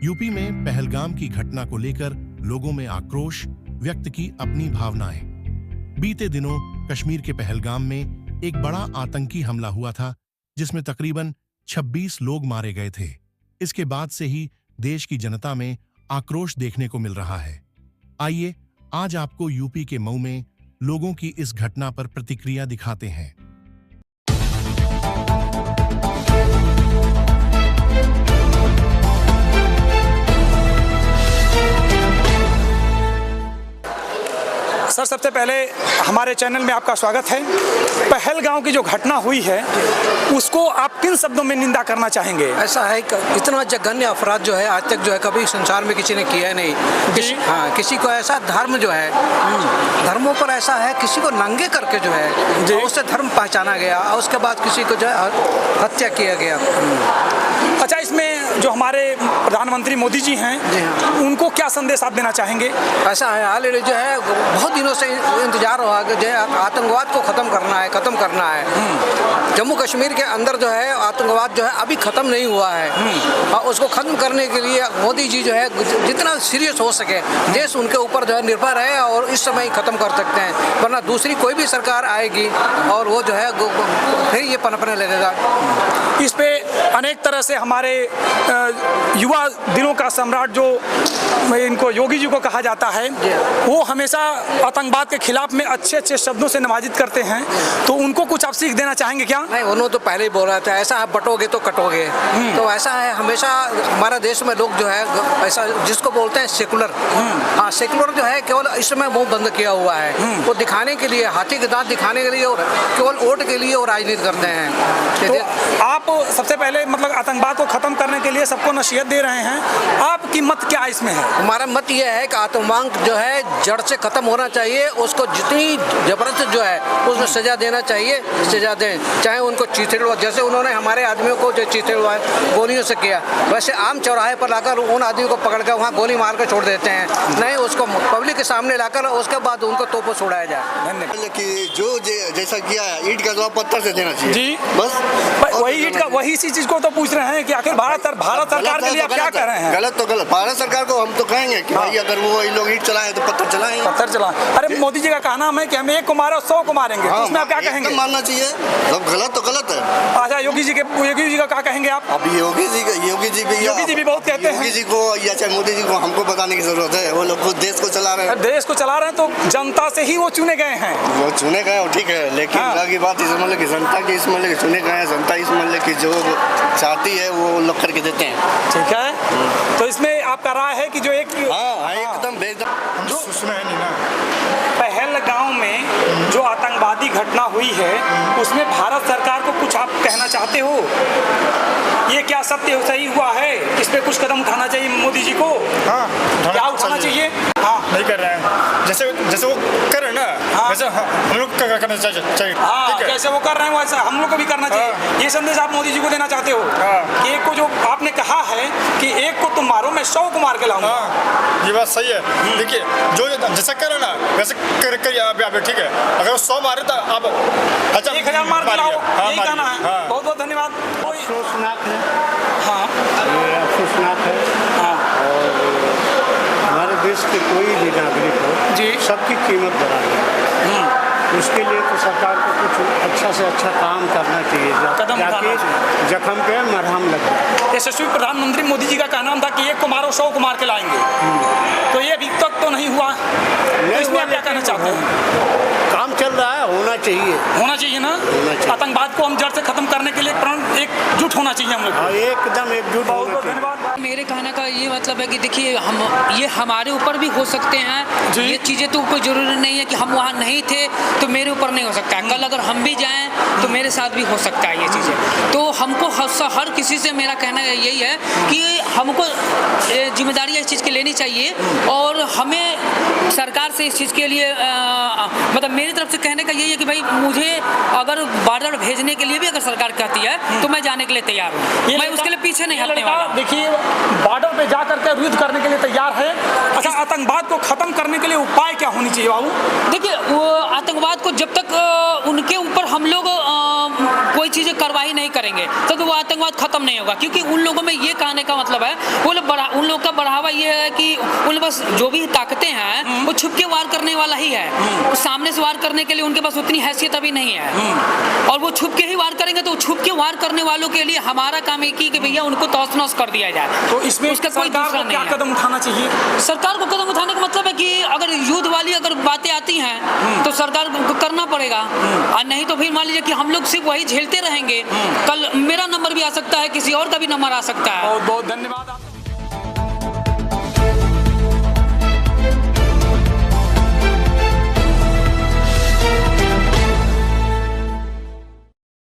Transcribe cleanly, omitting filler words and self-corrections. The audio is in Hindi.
यूपी में पहलगाम की घटना को लेकर लोगों में आक्रोश व्यक्त की अपनी भावनाएं। बीते दिनों कश्मीर के पहलगाम में एक बड़ा आतंकी हमला हुआ था जिसमें तकरीबन 26 लोग मारे गए थे। इसके बाद से ही देश की जनता में आक्रोश देखने को मिल रहा है। आइए आज आपको यूपी के मऊ में लोगों की इस घटना पर प्रतिक्रिया दिखाते हैं। सर, सबसे पहले हमारे चैनल में आपका स्वागत है। पहलगाम की जो घटना हुई है उसको आप किन शब्दों में निंदा करना चाहेंगे? ऐसा है इतना जघन्य अपराध जो है आज तक जो है कभी संसार में किसी ने किया नहीं। किसी को ऐसा धर्म जो है धर्मों पर ऐसा है, किसी को नंगे करके जो है उससे धर्म पहचाना गया और उसके बाद किसी को जो है हत्या किया गया। अच्छा, इसमें जो हमारे प्रधानमंत्री मोदी जी हैं उनको क्या संदेश आप देना चाहेंगे? ऐसा है ऑलरेडी जो है बहुत दिनों से इंतजार हुआ कि जो है आतंकवाद को खत्म करना है। जम्मू कश्मीर के अंदर जो है आतंकवाद जो है अभी खत्म नहीं हुआ है और उसको खत्म करने के लिए मोदी जी जो है जितना सीरियस हो सके देश उनके ऊपर जो है निर्भर है और इस समय ही खत्म कर सकते हैं, वरना दूसरी कोई भी सरकार आएगी और वो जो है फिर ये पनपने लगेगा। इस पे अनेक तरह से हमारे युवा दिनों का सम्राट जो इनको योगी जी को कहा जाता है वो हमेशा आतंकवाद के खिलाफ में अच्छे अच्छे शब्दों से नवाजित करते हैं, तो उनको कुछ आप सीख देना चाहेंगे क्या? नहीं, उन्होंने तो पहले ही बोला था ऐसा है बटोगे तो कटोगे। तो ऐसा है हमेशा हमारा देश में लोग जो है ऐसा जिसको बोलते हैं सेकुलर, हाँ सेकुलर जो है केवल इस समय मुंह बंद किया हुआ है। वो दिखाने के लिए हाथी के दांत दिखाने के लिए और केवल वोट के लिए वो राजनीति करते हैं। तो आप सबसे पहले मतलब आतंकवाद को खत्म करने के लिए सबको नसीहत दे रहे हैं, आपकी मत क्या इसमें है? हमारा मत यह है कि आतंकवाद जो है जड़ से खत्म होना चाहिए, उसको जितनी जबरदस्त जो है उसमें सजा देना चाहिए, सजा दें। चाहे उनको चीथड़वा जैसे उन्होंने हमारे आदमियों को जो चीथड़वा गोलियों से किया, वैसे आम चौराहे पर लाकर उन आदमियों को पकड़ कर वहाँ गोली मार कर छोड़ देते हैं। नहीं, उसको पब्लिक के सामने लाकर उसके बाद उनको तोपों छोड़ाया जाए। धन्यवाद। कि जो जैसा किया है ईंट का जवाब पत्थर से देना चाहिए जी, बस वही ईंट का वही इसी चीज को तो पूछ रहे हैं कि आखिर भारत सरकार के लिए आप क्या कह रहे हैं? गलत तो गलत। भारत सरकार को हम तो कहेंगे कि भाई अगर वो लोग ईंट चलाए तो पत्थर चलाएं। अरे मोदी जी का कहना है कि हम एक को मारो 100 को मारेंगे, उसमें आप क्या कहेंगे? मानना चाहिए, सब गलत तो गलत है। अच्छा, योगी जी का क्या कहेंगे आप? अब योगी जी भी बहुत कहते हैं। योगी जी को या चाहे मोदी जी को हमको बताने की जरूरत है। वो लोग देश को चला रहे हैं, तो जनता से ही वो चुने गए हैं। वो चुने गए ठीक है, लेकिन आगे बात इस मतलब की जनता की इस मतलब चुने गए हैं, जनता इस मतलब की जो चाहती है वो लोग करके देते हैं। ठीक है, तो इसमें आपका राय है कि जो एक एकदम पहलगाम में जो आतंकवादी घटना हुई है उसमें भारत सरकार को कुछ आप कहना चाहते हो? ये क्या सत्य सही हुआ है? इस पे कुछ कदम उठाना चाहिए मोदी जी को? क्या उठाना चाहिए? नहीं कर रहे हैं, जैसे वो कर रहे हैं ना वैसे हम लोग करना चाहिए। जैसे वो कर रहे हैं वैसा हम लोग को भी करना चाहिए। ये संदेश आप मोदी जी को देना चाहते हो कि एक को जो आपने कहा है कि एक को तुम मारो मैं 100 को मार के लाऊंगा। ये बात सही है। देखिए जो जैसा कर रहे ना वैसे करिए आप, ठीक है। अगर वो 100 मारे तो आप 1000 मार के लाओ, यही कहना है। बहुत बहुत धन्यवाद। अफसोसनाक है, ये अफसोसनाक है। और हमारे देश के कोई भी नागरिक हो जी, सबकी कीमत बढ़ा है। उसके लिए तो सरकार को कुछ अच्छा से अच्छा काम करना चाहिए, जाके जख्म पे मरहम लगे। यशस्वी प्रधानमंत्री मोदी जी का कहना था कि एक को मारो 100 को मार के लाएंगे, तो ये अभी तक तो नहीं हुआ। इसमें आप क्या कहना चाहते हैं? काम चल रहा है, होना चाहिए ना। आतंकवाद को हम जड़ से खत्म करने के लिए एकजुट होना चाहिए हम लोग। एकदम एकजुट होना चाहिए। मेरे कहने का ये मतलब है कि देखिए ये हमारे ऊपर भी हो सकते हैं ये चीज़ें, तो कोई ज़रूरी नहीं है कि हम वहाँ नहीं थे तो मेरे ऊपर नहीं हो सकता है। कल अगर हम भी जाएं तो मेरे साथ भी हो सकता है ये चीज़ें। तो हमको हर किसी से मेरा कहना यही है कि हमको जिम्मेदारी इस चीज़ की लेनी चाहिए और हमें सरकार से इस चीज़ के लिए मतलब मेरी तरफ से कहने का यही है कि भाई मुझे अगर बॉर्डर भेजने के लिए भी अगर सरकार कहती है तो मैं जाने के लिए तैयार हूँ, मैं उसके लिए पीछे नहीं हटने वाला। देखिए बॉर्डर पे जा करके युद्ध करने के लिए तैयार है। अच्छा, आतंकवाद को खत्म करने के लिए उपाय क्या होनी चाहिए बाबू? देखिए वो आतंकवाद को जब तक उनके ऊपर हम लोग कोई चीज़ें कार्रवाई नहीं करेंगे तब तो वो आतंकवाद खत्म नहीं होगा, क्योंकि उन लोगों में ये कहने का मतलब है वो लोग उन लोग का बढ़ावा ये है कि उन बस जो भी ताकतें हैं वो छुप के वार करने वाला ही है, वो सामने से वार करने के लिए उनके पास उतनी हैसियत अभी नहीं है, और वो छुप के ही वार करेंगे। तो छुप के वार करने वालों के लिए हमारा काम एक ही कि भैया उनको तहस-नहस कर दिया जाए। तो इसमें उसका कोई सरकार दूसरा को क्या नहीं है। कदम उठाना चाहिए? सरकार को कदम उठाने का मतलब है कि अगर युद्ध वाली अगर बातें आती हैं तो सरकार को करना पड़ेगा, और नहीं तो फिर मान लीजिए कि हम लोग सिर्फ वही झेलते रहेंगे, कल मेरा नंबर भी आ सकता है, किसी और का भी नंबर आ सकता है। बहुत बहुत धन्यवाद।